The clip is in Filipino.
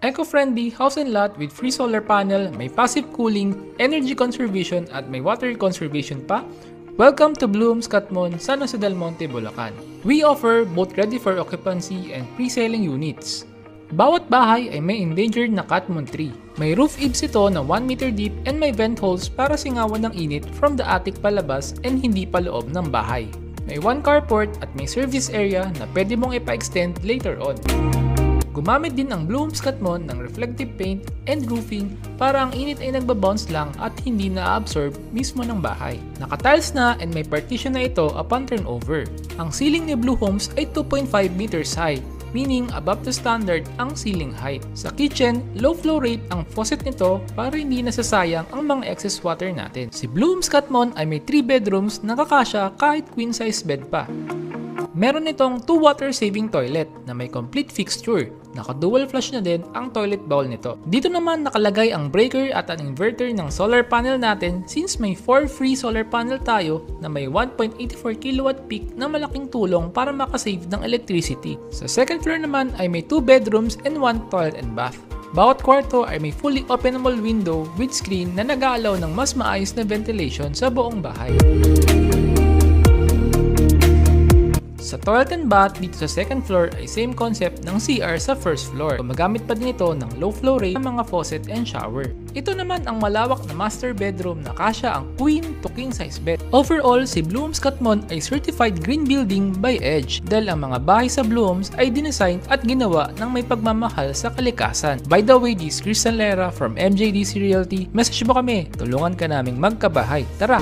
Eco-friendly house and lot with free solar panel, may passive cooling, energy conservation at may water conservation pa? Welcome to Blooms Katmon, San Jose del Monte, Bulacan. We offer both ready for occupancy and pre-selling units. Bawat bahay ay may endangered na Katmon tree. May roof eaves ito na 1 meter deep and may vent holes para singawan ng init from the attic palabas and hindi pa loob ng bahay. May 1 carport at may service area na pwede mong ipa-extend later on. Gumamit din ang Blooms Katmon ng reflective paint and roofing para ang init ay nagbabounce lang at hindi na-absorb mismo ng bahay. Naka-tiles na and may partition na ito upon turnover. Ang ceiling ni Blue Homes ay 2.5 meters high, meaning above the standard ang ceiling height. Sa kitchen, low flow rate ang faucet nito para hindi nasasayang ang mga excess water natin. Si Blooms Katmon ay may 3 bedrooms na kakasya kahit queen size bed pa. Meron itong 2 water saving toilet na may complete fixture. Naka-dual flush na din ang toilet bowl nito. Dito naman nakalagay ang breaker at ang inverter ng solar panel natin since may 4 free solar panel tayo na may 1.84 kilowatt peak na malaking tulong para makasave ng electricity. Sa second floor naman ay may 2 bedrooms and 1 toilet and bath. Bawat kwarto ay may fully openable window with screen na nag-aalaw ng mas maayos na ventilation sa buong bahay. Sa toilet and bath dito sa second floor ay same concept ng CR sa first floor. Gumagamit pa din ito ng low flow rate ng mga faucet and shower. Ito naman ang malawak na master bedroom na kasya ang queen to king size bed. Overall, si Blooms Katmon ay certified green building by EDGE dahil ang mga bahay sa Blooms ay dinesign at ginawa ng may pagmamahal sa kalikasan. By the way, this is Chris Sanlera from MJDC Realty. Message mo kami, tulungan ka naming magkabahay. Tara!